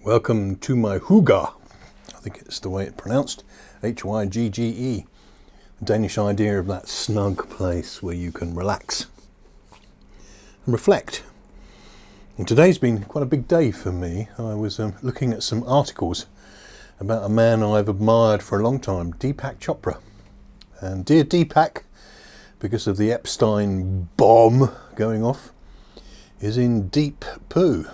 Welcome to my hygge. I think it's the way it's pronounced. Hygge. The Danish idea of that snug place where you can relax and reflect. And today's been quite a big day for me. I was looking at some articles about a man I've admired for a long time, Deepak Chopra. And dear Deepak, because of the Epstein bomb going off, is in deep poo.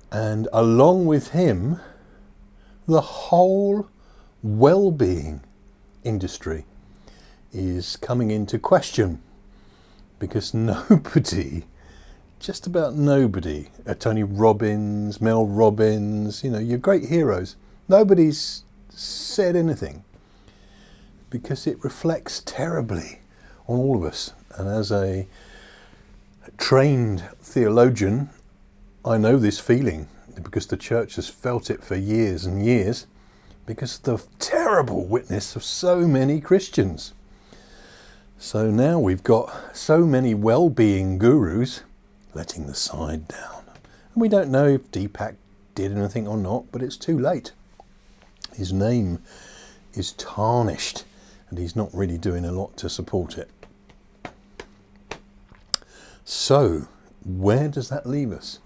And along with him, the whole well-being industry is coming into question, because nobody, just about nobody, Tony Robbins, Mel Robbins, your great heroes, nobody's said anything, because it reflects terribly on all of us. And as a trained theologian, I know this feeling because the church has felt it for years and years, because of the terrible witness of so many Christians. So now we've got so many well-being gurus letting the side down. And we don't know if Deepak did anything or not, but it's too late. His name is tarnished and he's not really doing a lot to support it. So where does that leave us?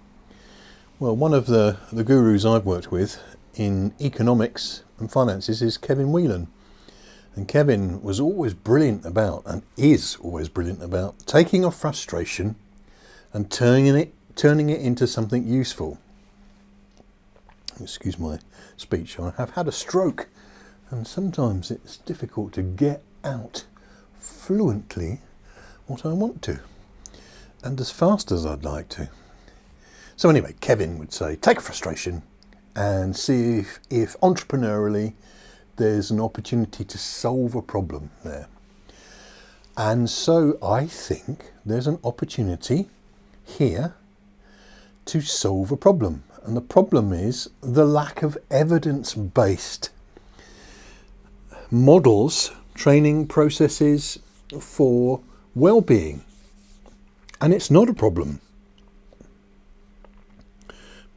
Well, one of the gurus I've worked with in economics and finances is Kevin Whelan. And Kevin was always brilliant about, and is always brilliant about, taking a frustration and turning it into something useful. Excuse my speech, I have had a stroke, and sometimes it's difficult to get out fluently what I want to, and as fast as I'd like to. So anyway, Kevin would say, take a frustration and see if entrepreneurially there's an opportunity to solve a problem there. And so I think there's an opportunity here to solve a problem. And the problem is the lack of evidence-based models, training processes for well-being. And it's not a problem,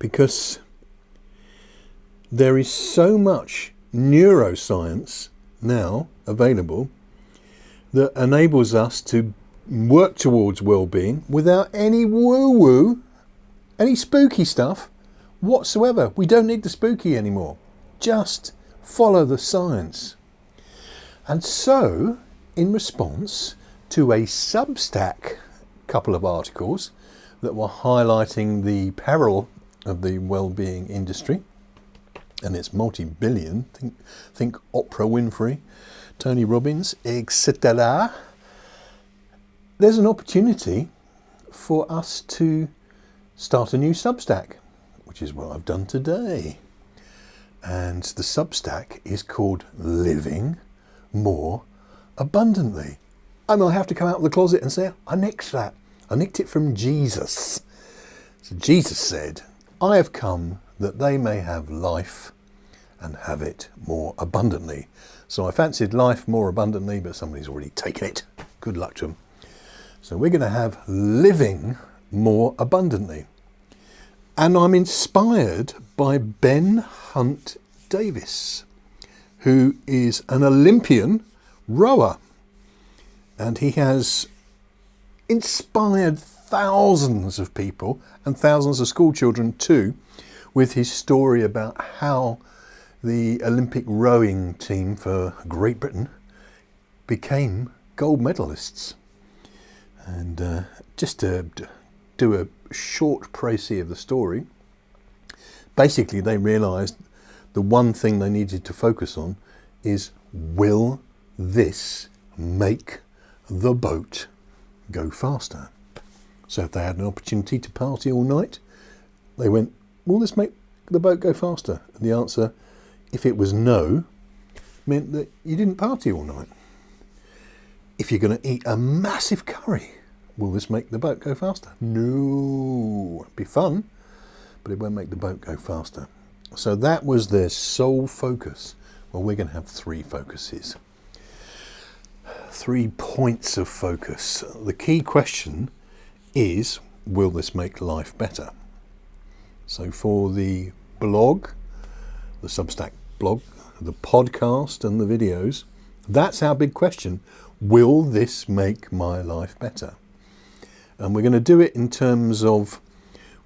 because there is so much neuroscience now available that enables us to work towards well-being without any woo-woo, any spooky stuff whatsoever. We don't need the spooky anymore. Just follow the science. And so, in response to a Substack couple of articles that were highlighting the peril of the well-being industry, and it's multi-billion, think Oprah Winfrey, Tony Robbins, etc. There's an opportunity for us to start a new Substack, which is what I've done today. And the Substack is called Living More Abundantly. And I have to come out of the closet and say, I nicked that. I nicked it from Jesus. So Jesus said, I have come that they may have life and have it more abundantly. So I fancied life more abundantly, but somebody's already taken it. Good luck to them. So we're going to have living more abundantly. And I'm inspired by Ben Hunt Davis, who is an Olympian rower. And he has inspired thousands of people and thousands of school children too, with his story about how the Olympic rowing team for Great Britain became gold medalists. And just to do a short précis of the story, basically they realised the one thing they needed to focus on is, will this make the boat go faster? So if they had an opportunity to party all night, they went, will this make the boat go faster? And the answer, if it was no, meant that you didn't party all night. If you're going to eat a massive curry, will this make the boat go faster? No. It'd be fun, but it won't make the boat go faster. So that was their sole focus. Well, we're going to have three focuses. 3 points of focus. The key question is, will this make life better? So for the blog, the Substack blog, the podcast and the videos, that's our big question. Will this make my life better? And we're going to do it in terms of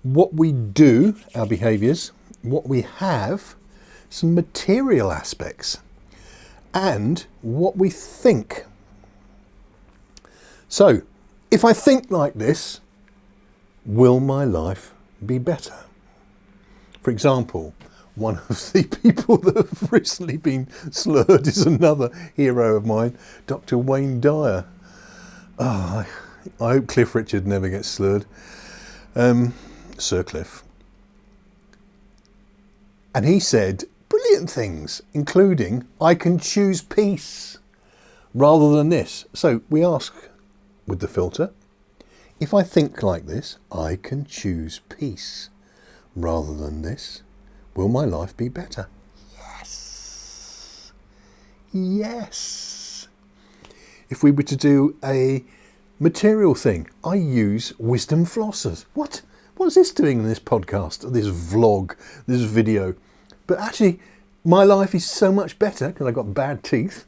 what we do, our behaviours, what we have, some material aspects, and what we think. So, if I think like this, will my life be better? For example, one of the people that have recently been slurred is another hero of mine, Dr. Wayne Dyer. Oh, I hope Cliff Richard never gets slurred. Sir Cliff. And he said brilliant things, including, I can choose peace rather than this. So we ask with the filter, if I think like this, I can choose peace rather than this. Will my life be better? Yes. Yes. If we were to do a material thing, I use wisdom flossers. What is this doing in this podcast, this vlog, this video? But actually, my life is so much better, because I've got bad teeth,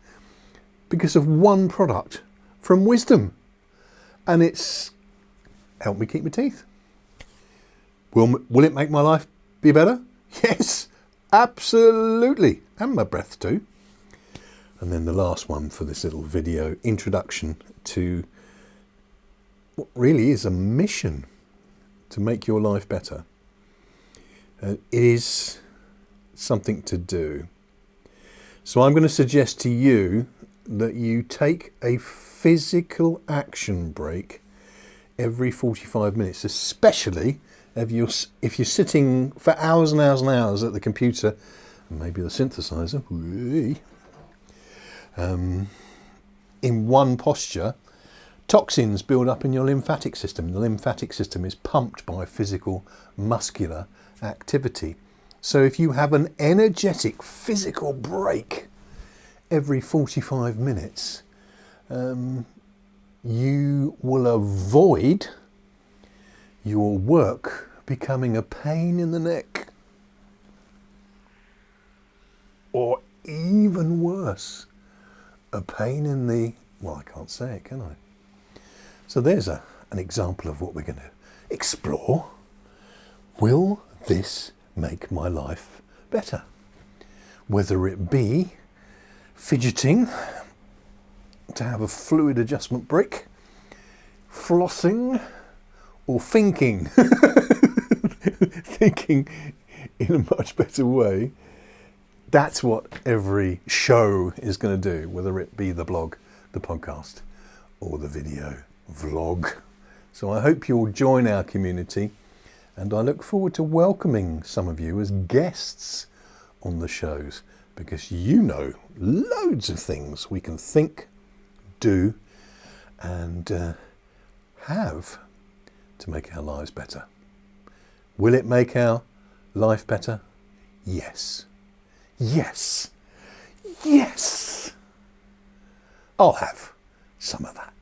because of one product from Wisdom. And it's helped me keep my teeth. Will it make my life be better? Yes, absolutely. And my breath too. And then the last one for this little video, introduction to what really is a mission to make your life better. It is something to do. So I'm going to suggest to you that you take a physical action break every 45 minutes, especially if you're sitting for hours and hours and hours at the computer, and maybe the synthesizer, in one posture. Toxins build up in your lymphatic system. The lymphatic system is pumped by physical muscular activity. So if you have an energetic physical break every 45 minutes, you will avoid your work becoming a pain in the neck. Or even worse, a pain in the... well, I can't say it, can I? So there's an example of what we're going to explore. Will this make my life better? Whether it be fidgeting to have a fluid adjustment break, flossing, or thinking. Thinking in a much better way. That's what every show is going to do, whether it be the blog, the podcast, or the video vlog. So I hope you'll join our community, and I look forward to welcoming some of you as guests on the shows, because you know loads of things we can think, do, and have to make our lives better. Will it make our life better? Yes. Yes. Yes. I'll have some of that.